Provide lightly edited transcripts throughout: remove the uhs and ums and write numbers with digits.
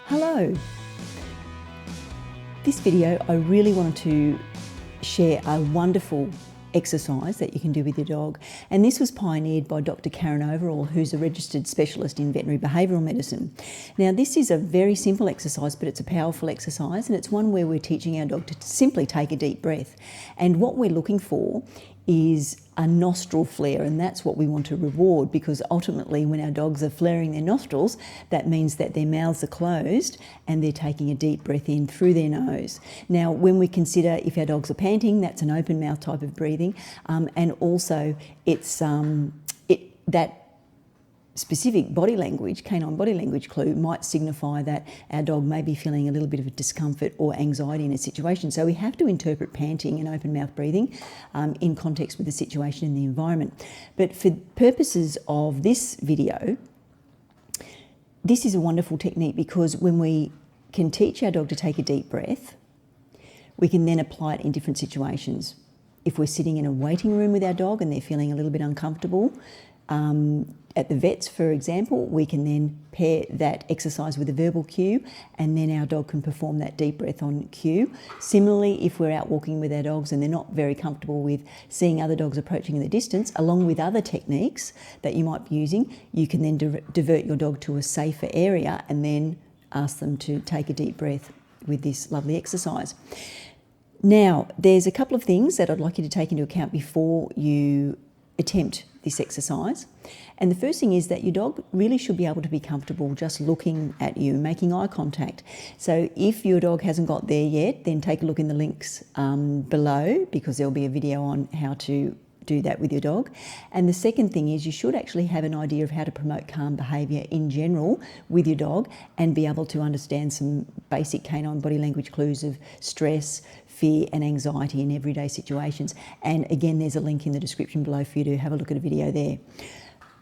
Hello. This video, I really wanted to share a wonderful exercise that you can do with your dog. And this was pioneered by Dr. Karen Overall, who's a registered specialist in veterinary behavioural medicine. Now, this is a very simple exercise, but it's a powerful exercise, and it's one where we're teaching our dog to simply take a deep breath. And what we're looking for is a nostril flare, and that's what we want to reward, because ultimately when our dogs are flaring their nostrils, that means that their mouths are closed and they're taking a deep breath in through their nose. Now, when we consider if our dogs are panting, that's an open mouth type of breathing, and also it's that specific body language, canine body language clue might signify that our dog may be feeling a little bit of a discomfort or anxiety in a situation. So we have to interpret panting and open mouth breathing in context with the situation and the environment. But for purposes of this video, this is a wonderful technique, because when we can teach our dog to take a deep breath, we can then apply it in different situations. If we're sitting in a waiting room with our dog and they're feeling a little bit uncomfortable, at the vets, for example, we can then pair that exercise with a verbal cue, and then our dog can perform that deep breath on cue. Similarly, if we're out walking with our dogs and they're not very comfortable with seeing other dogs approaching in the distance, along with other techniques that you might be using, you can then divert your dog to a safer area and then ask them to take a deep breath with this lovely exercise. Now, there's a couple of things that I'd like you to take into account before you attempt this exercise. And the first thing is that your dog really should be able to be comfortable just looking at you, making eye contact. So if your dog hasn't got there yet, then take a look in the links below, because there'll be a video on how to do that with your dog. And the second thing is you should actually have an idea of how to promote calm behaviour in general with your dog, and be able to understand some basic canine body language clues of stress, fear and anxiety in everyday situations. And again, there's a link in the description below for you to have a look at a video there.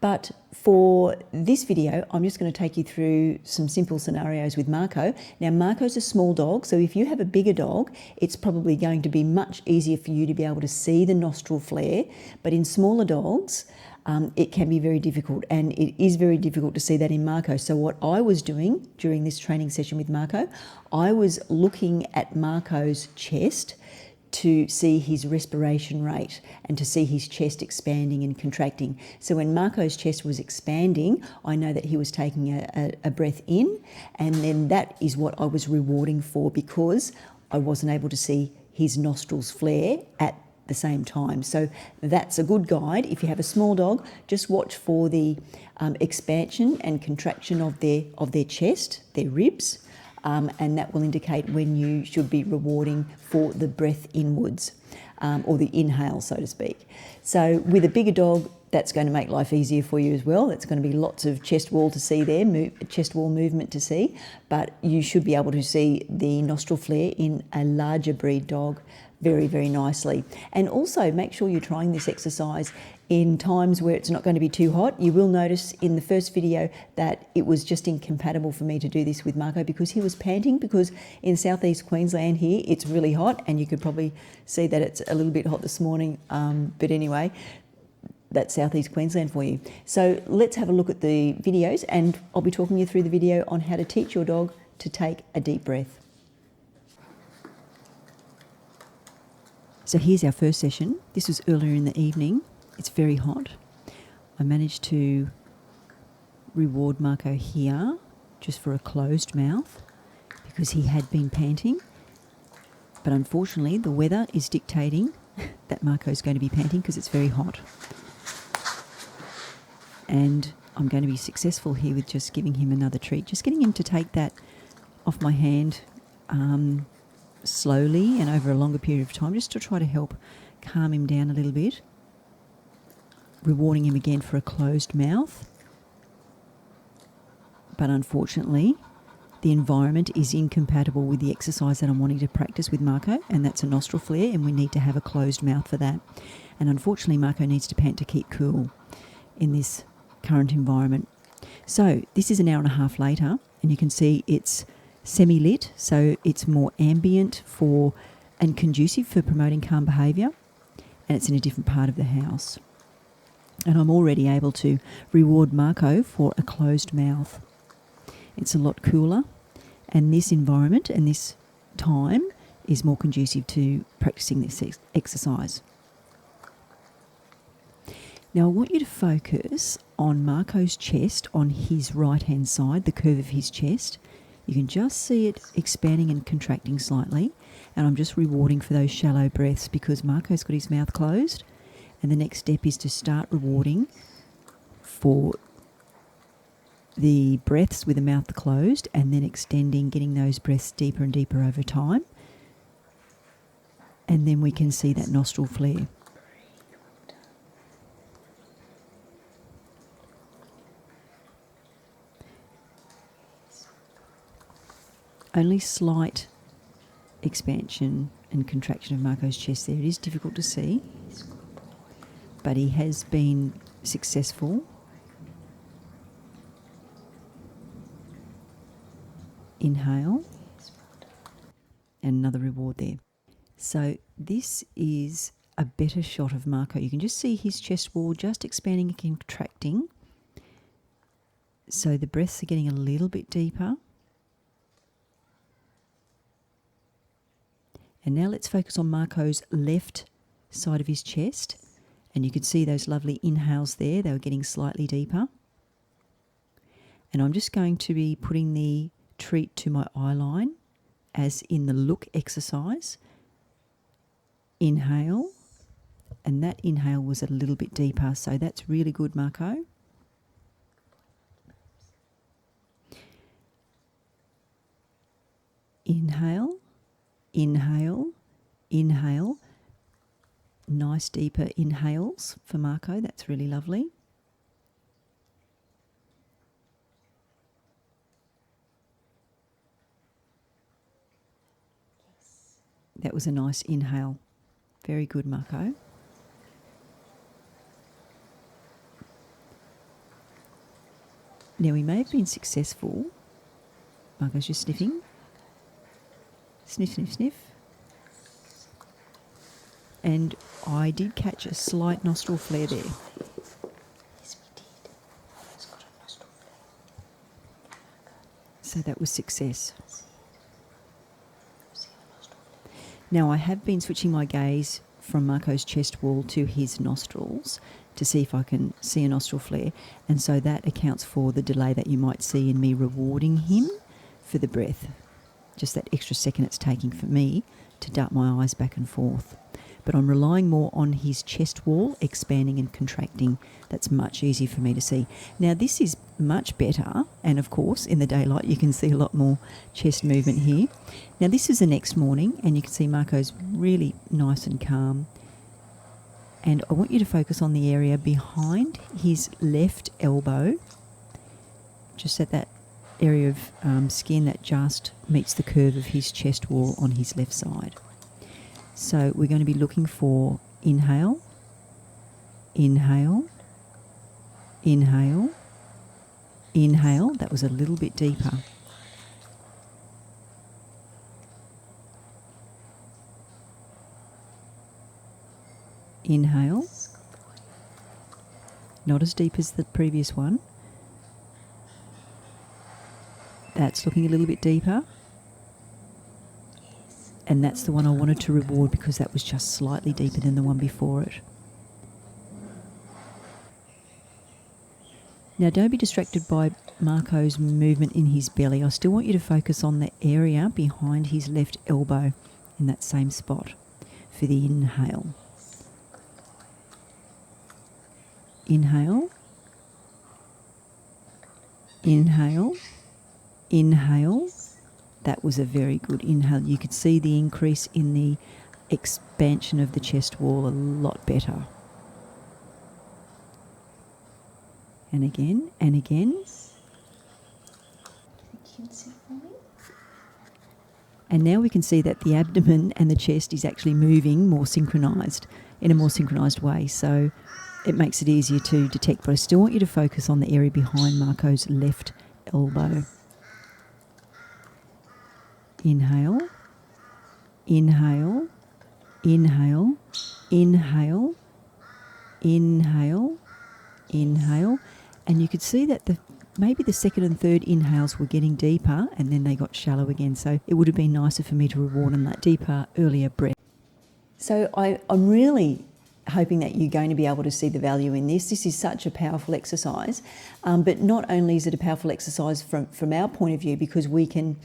But for this video, I'm just going to take you through some simple scenarios with Marco. Now, Marco's a small dog, so if you have a bigger dog, it's probably going to be much easier for you to be able to see the nostril flare. But in smaller dogs, it can be very difficult, and it is very difficult to see that in Marco. So what I was doing during this training session with Marco, I was looking at Marco's chest to see his respiration rate and to see his chest expanding and contracting. So when Marco's chest was expanding, I know that he was taking a breath in, and then that is what I was rewarding for, because I wasn't able to see his nostrils flare at the same time. So that's a good guide. If you have a small dog, just watch for the expansion and contraction of their chest, their ribs, and that will indicate when you should be rewarding for the breath inwards, or the inhale, so to speak. So with a bigger dog, that's going to make life easier for you as well. It's going to be lots of chest wall to see there, chest wall movement to see, but you should be able to see the nostril flare in a larger breed dog very, very nicely. And also make sure you're trying this exercise in times where it's not going to be too hot. You will notice in the first video that it was just incompatible for me to do this with Marco, because he was panting, because in southeast Queensland here it's really hot, and you could probably see that it's a little bit hot this morning, but anyway, that's southeast Queensland for you. So let's have a look at the videos, and I'll be talking you through the video on how to teach your dog to take a deep breath. So here's our first session. This was earlier in the evening. It's very hot. I managed to reward Marco here just for a closed mouth, because he had been panting. But unfortunately, the weather is dictating that Marco's going to be panting because it's very hot. And I'm going to be successful here with just giving him another treat, just getting him to take that off my hand slowly and over a longer period of time, just to try to help calm him down a little bit. Rewarding him again for a closed mouth. But unfortunately, the environment is incompatible with the exercise that I'm wanting to practice with Marco, and that's a nostril flare, and we need to have a closed mouth for that. And unfortunately, Marco needs to pant to keep cool in this current environment. So this is an hour and a half later, and you can see it's semi-lit, so it's more ambient and conducive for promoting calm behaviour, and it's in a different part of the house. And I'm already able to reward Marco for a closed mouth. It's a lot cooler, And this environment and this time is more conducive to practicing this exercise. Now I want you to focus on Marco's chest on his right-hand side, the curve of his chest. You can just see it expanding and contracting slightly, and I'm just rewarding for those shallow breaths because Marco's got his mouth closed, and the next step is to start rewarding for the breaths with the mouth closed and then extending, getting those breaths deeper and deeper over time. And then we can see that nostril flare. Only slight expansion and contraction of Marco's chest there. It is difficult to see, but he has been successful. Inhale, and another reward there. So this is a better shot of Marco. You can just see his chest wall just expanding and contracting. So the breaths are getting a little bit deeper. And now let's focus on Marco's left side of his chest. And you could see those lovely inhales there. They were getting slightly deeper. And I'm just going to be putting the treat to my eye line as in the look exercise. Inhale. And that inhale was a little bit deeper. So that's really good, Marco. Inhale. Inhale, inhale. Nice deeper inhales for Marco. That's really lovely. That was a nice inhale. Very good, Marco. Now, we may have been successful. Marco's just sniffing. Sniff, sniff, sniff. And I did catch a slight nostril flare there. Yes, we did. It's got a nostril flare. So that was success. Now I have been switching my gaze from Marco's chest wall to his nostrils to see if I can see a nostril flare. And so that accounts for the delay that you might see in me rewarding him for the breath. Just that extra second it's taking for me to dart my eyes back and forth. But I'm relying more on his chest wall expanding and contracting. That's much easier for me to see. Now this is much better, and of course in the daylight you can see a lot more chest movement here. Now this is the next morning, and you can see Marco's really nice and calm. And I want you to focus on the area behind his left elbow, just at that area of skin that just meets the curve of his chest wall on his left side. So we're going to be looking for inhale, inhale, inhale, inhale. That was a little bit deeper. Inhale. Not as deep as the previous one. That's looking a little bit deeper. And that's the one I wanted to reward because that was just slightly deeper than the one before it. Now don't be distracted by Marco's movement in his belly. I still want you to focus on the area behind his left elbow in that same spot for the inhale. Inhale. Inhale. Inhale. That was a very good inhale. You could see the increase in the expansion of the chest wall a lot better. And again, and again. And now we can see that the abdomen and the chest is actually moving more synchronized, in a more synchronized way. So it makes it easier to detect. But I still want you to focus on the area behind Marco's left elbow. Inhale, inhale, inhale, inhale, inhale, inhale. And you could see that the maybe the second and third inhales were getting deeper and then they got shallow again. So it would have been nicer for me to reward on that deeper, earlier breath. So I'm really hoping that you're going to be able to see the value in this. This is such a powerful exercise, but not only is it a powerful exercise from our point of view, because we can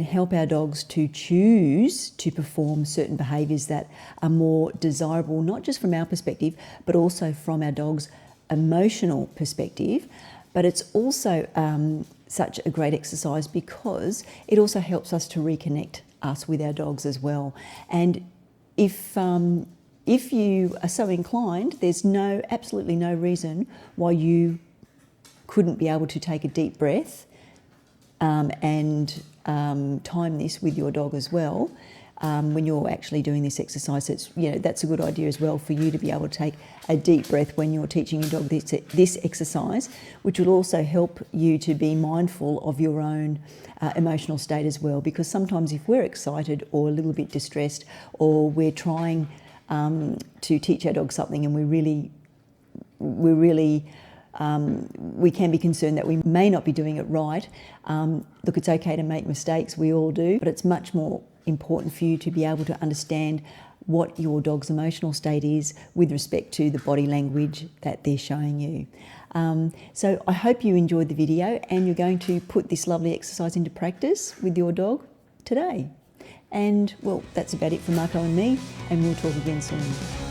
help our dogs to choose to perform certain behaviours that are more desirable, not just from our perspective, but also from our dog's emotional perspective. But it's also such a great exercise because it also helps us to reconnect us with our dogs as well. And if you are so inclined, there's absolutely no reason why you couldn't be able to take a deep breath and time this with your dog as well when you're actually doing this exercise. That's a good idea as well for you to be able to take a deep breath when you're teaching your dog this exercise, which will also help you to be mindful of your own emotional state as well. Because sometimes if we're excited or a little bit distressed, or we're trying to teach our dog something and we can be concerned that we may not be doing it right. Look, it's okay to make mistakes, we all do, but it's much more important for you to be able to understand what your dog's emotional state is with respect to the body language that they're showing you. So I hope you enjoyed the video and you're going to put this lovely exercise into practice with your dog today. And well, that's about it from Marco and me, and we'll talk again soon.